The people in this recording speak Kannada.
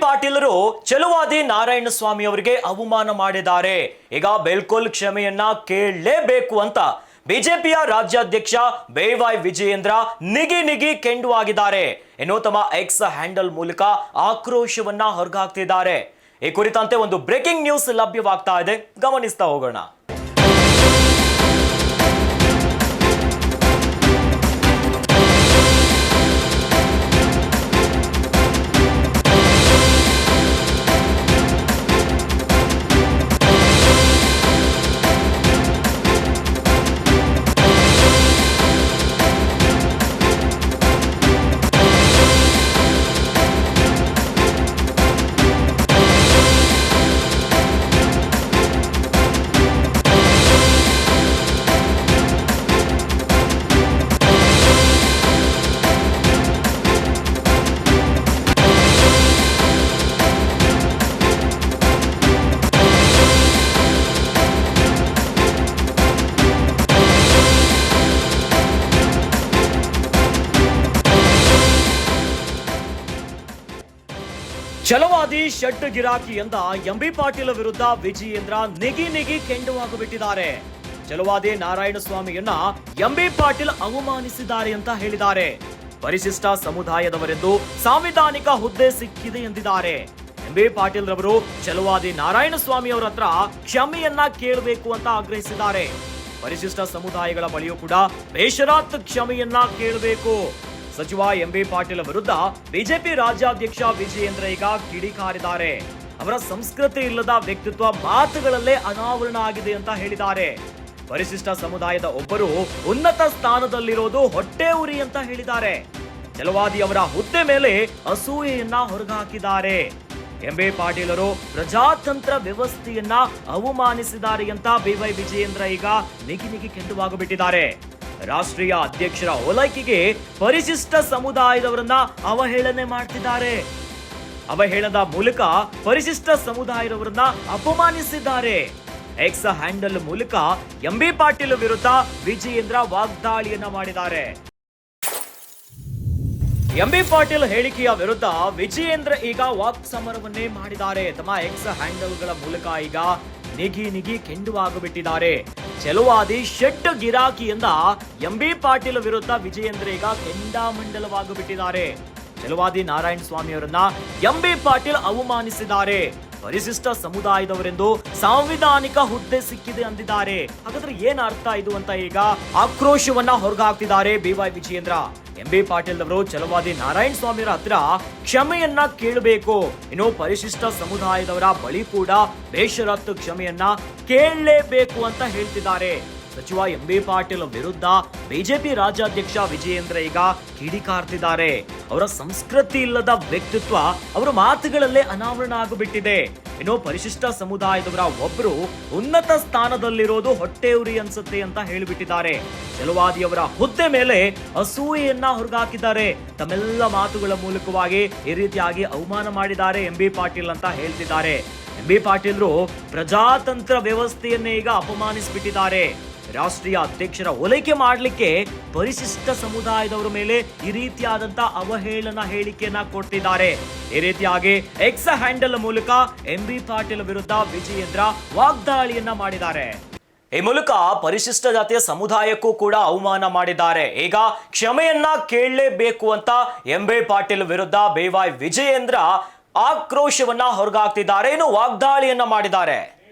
ಪಾಟೀಲರು ಚಲುವಾದಿ ನಾರಾಯಣ ಸ್ವಾಮಿ ಅವರಿಗೆ ಅವಮಾನ ಮಾಡಿದ್ದಾರೆ. ಈಗ ಬಿಲ್ಕುಲ್ ಕ್ಷಮೆಯನ್ನ ಕೇಳಲೇಬೇಕು ಅಂತ ಬಿಜೆಪಿಯ ರಾಜ್ಯಾಧ್ಯಕ್ಷ BY ವಿಜಯೇಂದ್ರ ನಿಗಿ ಕೆಂಡುವಾಗಿದ್ದಾರೆ. ಇನ್ನು ತಮ್ಮ ಎಕ್ಸ್ ಹ್ಯಾಂಡಲ್ ಮೂಲಕ ಆಕ್ರೋಶವನ್ನ ಹೊರಗಾಕ್ತಿದ್ದಾರೆ. ಈ ಕುರಿತಂತೆ ಒಂದು ಬ್ರೇಕಿಂಗ್ ನ್ಯೂಸ್ ಲಭ್ಯವಾಗ್ತಾ ಇದೆ, ಗಮನಿಸ್ತಾ ಹೋಗೋಣ. ಛಲವಾದಿ ಶೆಡ್ ಗಿರಾಕಿಯಿಂದ ಎಂಬಿ ಪಾಟೀಲ್ ವಿರುದ್ಧ ವಿಜಯೇಂದ್ರ ನಿಗಿ ಕೆಂಡುವಾಗಿಬಿಟ್ಟಿದ್ದಾರೆ. ಛಲವಾದಿ ನಾರಾಯಣ ಸ್ವಾಮಿಯನ್ನ ಎಂಬಿ ಪಾಟೀಲ್ ಅವಮಾನಿಸಿದ್ದಾರೆ ಅಂತ ಹೇಳಿದ್ದಾರೆ. ಪರಿಶಿಷ್ಟ ಸಮುದಾಯದವರೆಂದು ಸಾಂವಿಧಾನಿಕ ಹುದ್ದೆ ಸಿಕ್ಕಿದೆ ಎಂದಿದ್ದಾರೆ. ಎಂಬಿ ಪಾಟೀಲ್ ರವರು ಛಲವಾದಿ ನಾರಾಯಣ ಸ್ವಾಮಿ ಅವರ ಹತ್ರ ಕ್ಷಮೆಯನ್ನ ಕೇಳಬೇಕು ಅಂತ ಆಗ್ರಹಿಸಿದ್ದಾರೆ. ಪರಿಶಿಷ್ಟ ಸಮುದಾಯಗಳ ಬಳಿಯೂ ಕೂಡ ಬೇಷರತ್ ಕ್ಷಮೆಯನ್ನ ಕೇಳಬೇಕು. ಸಚಿವ ಎಂಬಿ ಪಾಟೀಲ್ ವಿರುದ್ಧ ಬಿಜೆಪಿ ರಾಜ್ಯಾಧ್ಯಕ್ಷ ವಿಜಯೇಂದ್ರ ಈಗ ಕಿಡಿಕಾರಿದ್ದಾರೆ. ಅವರ ಸಂಸ್ಕೃತಿ ಇಲ್ಲದ ವ್ಯಕ್ತಿತ್ವ ಮಾತುಗಳಲ್ಲೇ ಅನಾವರಣ ಆಗಿದೆ ಅಂತ ಹೇಳಿದ್ದಾರೆ. ಪರಿಶಿಷ್ಟ ಸಮುದಾಯದ ಒಬ್ಬರು ಉನ್ನತ ಸ್ಥಾನದಲ್ಲಿರೋದು ಹೊಟ್ಟೆ ಉರಿ ಅಂತ ಹೇಳಿದ್ದಾರೆ. ಛಲವಾದಿ ಅವರ ಹುದ್ದೆ ಮೇಲೆ ಅಸೂಯೆಯನ್ನ ಹೊರಗಾಕಿದ್ದಾರೆ. ಎಂಬಿ ಪಾಟೀಲರು ಪ್ರಜಾತಂತ್ರ ವ್ಯವಸ್ಥೆಯನ್ನ ಅವಮಾನಿಸಿದ್ದಾರೆ ಅಂತ BY ವಿಜಯೇಂದ್ರ ಈಗ ನಿಗಿ ಕೆಂಡುವಾಗಿಬಿಟ್ಟಿದ್ದಾರೆ. ರಾಷ್ಟ್ರೀಯ ಅಧ್ಯಕ್ಷರ ಓಲೈಕೆಗೆ ಪರಿಶಿಷ್ಟ ಸಮುದಾಯದವರನ್ನ ಅವಹೇಳನೆ ಮಾಡ್ತಿದ್ದಾರೆ. ಅವಹೇಳನದ ಮೂಲಕ ಪರಿಶಿಷ್ಟ ಸಮುದಾಯದವರನ್ನ ಅಪಮಾನಿಸಿದ್ದಾರೆ. ಎಕ್ಸ್ ಹ್ಯಾಂಡಲ್ ಮೂಲಕ ಎಂಬಿ ಪಾಟೀಲ್ ವಿರುದ್ಧ ವಿಜಯೇಂದ್ರ ವಾಗ್ದಾಳಿಯನ್ನ ಮಾಡಿದ್ದಾರೆ. ಎಂಬಿ ಪಾಟೀಲ್ ಹೇಳಿಕೆಯ ವಿರುದ್ಧ ವಿಜಯೇಂದ್ರ ಈಗ ವಾಕ್ ಸಮರವನ್ನೇ ಮಾಡಿದ್ದಾರೆ. ತಮ್ಮ ಎಕ್ಸ್ ಹ್ಯಾಂಡಲ್ಗಳ ಮೂಲಕ ಈಗ ನಿಗಿ ಕೆಂಡುವಾಗಿಬಿಟ್ಟಿದ್ದಾರೆ. ಛಲವಾದಿ ಶೆಡ್ ಗಿರಾಕಿಯಿಂದ ಎಂಬಿ ಪಾಟೀಲ್ ವಿರುದ್ಧ ವಿಜಯೇಂದ್ರ ಈಗ ಕೆಂಡಾಮಂಡಲವಾಗಿಬಿಟ್ಟಿದ್ದಾರೆ. ಛಲವಾದಿ ನಾರಾಯಣ ಸ್ವಾಮಿ ಅವರನ್ನ ಎಂಬಿ ಪಾಟೀಲ್ ಅವಮಾನಿಸಿದ್ದಾರೆ. ಪರಿಶಿಷ್ಟ ಸಮುದಾಯದವರೆಂದು ಸಾಂವಿಧಾನಿಕ ಹುದ್ದೆ ಸಿಕ್ಕಿದೆ ಅಂದಿದ್ದಾರೆ. ಹಾಗಾದ್ರೆ ಏನ್ ಅರ್ಥ ಇದು ಅಂತ ಈಗ ಆಕ್ರೋಶವನ್ನ ಹೊರಗಾಕ್ತಿದ್ದಾರೆ BY ವಿಜಯೇಂದ್ರ. ಎಂಬಿ ಪಾಟೀಲ್ ಅವರು ಛಲವಾದಿ ನಾರಾಯಣ ಸ್ವಾಮಿ ಅವರ ಹತ್ರ ಕ್ಷಮೆಯನ್ನ ಕೇಳಬೇಕು. ಇನ್ನು ಪರಿಶಿಷ್ಟ ಸಮುದಾಯದವರ ಬಳಿ ಕೂಡ ಬೇಷರತ್ತು ಕ್ಷಮೆಯನ್ನ ಕೇಳಲೇಬೇಕು ಅಂತ ಹೇಳ್ತಿದ್ದಾರೆ. ಸಚಿವ ಎಂಬಿ ಪಾಟೀಲ್ ವಿರುದ್ಧ ಬಿಜೆಪಿ ರಾಜ್ಯಾಧ್ಯಕ್ಷ ವಿಜಯೇಂದ್ರ ಈಗ ಕಿಡಿಕಾರ್ತಿದ್ದಾರೆ. ಅವರ ಸಂಸ್ಕೃತಿ ಇಲ್ಲದ ವ್ಯಕ್ತಿತ್ವ ಅವರ ಮಾತುಗಳಲ್ಲೇ ಅನಾವರಣ ಆಗಿಬಿಟ್ಟಿದೆ. ಇನ್ನು ಪರಿಶಿಷ್ಟ ಸಮುದಾಯದವರ ಒಬ್ಬರು ಉನ್ನತ ಸ್ಥಾನದಲ್ಲಿರೋದು ಹೊಟ್ಟೆ ಉರಿ ಅನ್ಸುತ್ತೆ ಅಂತ ಹೇಳಿಬಿಟ್ಟಿದ್ದಾರೆ. ಛಲವಾದಿಯವರ ಹುದ್ದೆ ಮೇಲೆ ಅಸೂಯೆಯನ್ನ ಹೊರಗಾಕಿದ್ದಾರೆ. ತಮ್ಮೆಲ್ಲ ಮಾತುಗಳ ಮೂಲಕವಾಗಿ ಈ ರೀತಿಯಾಗಿ ಅವಮಾನ ಮಾಡಿದ್ದಾರೆ ಎಂಬಿ ಪಾಟೀಲ್ ಅಂತ ಹೇಳ್ತಿದ್ದಾರೆ. ಎಂಬಿ ಪಾಟೀಲ್ರು ಪ್ರಜಾತಂತ್ರ ವ್ಯವಸ್ಥೆಯನ್ನೇ ಈಗ ಅಪಮಾನಿಸಿಬಿಟ್ಟಿದ್ದಾರೆ. ರಾಷ್ಟ್ರೀಯ ಅಧ್ಯಕ್ಷರ ಓಲೈಕೆ ಮಾಡಲಿಕ್ಕೆ ಪರಿಶಿಷ್ಟ ಸಮುದಾಯದವರ ಮೇಲೆ ಈ ರೀತಿಯಾದಂತ ಅವಹೇಳನ ಹೇಳಿಕೆಯನ್ನ ಕೊಡ್ತಿದ್ದಾರೆ. ಈ ರೀತಿಯಾಗಿ ಎಕ್ಸ್ ಹ್ಯಾಂಡಲ್ ಮೂಲಕ ಎಂಬಿ ಪಾಟೀಲ್ ವಿರುದ್ಧ ವಿಜಯೇಂದ್ರ ವಾಗ್ದಾಳಿಯನ್ನ ಮಾಡಿದ್ದಾರೆ. ಈ ಮೂಲಕ ಪರಿಶಿಷ್ಟ ಜಾತಿಯ ಸಮುದಾಯಕ್ಕೂ ಕೂಡ ಅವಮಾನ ಮಾಡಿದ್ದಾರೆ. ಈಗ ಕ್ಷಮೆಯನ್ನ ಕೇಳಲೇಬೇಕು ಅಂತ ಎಂಬಿ ಪಾಟೀಲ್ ವಿರುದ್ಧ BY ವಿಜಯೇಂದ್ರ ಆಕ್ರೋಶವನ್ನ ಹೊರಗಾಕ್ತಿದ್ದಾರೆ. ಇನ್ನು ವಾಗ್ದಾಳಿಯನ್ನ ಮಾಡಿದ್ದಾರೆ.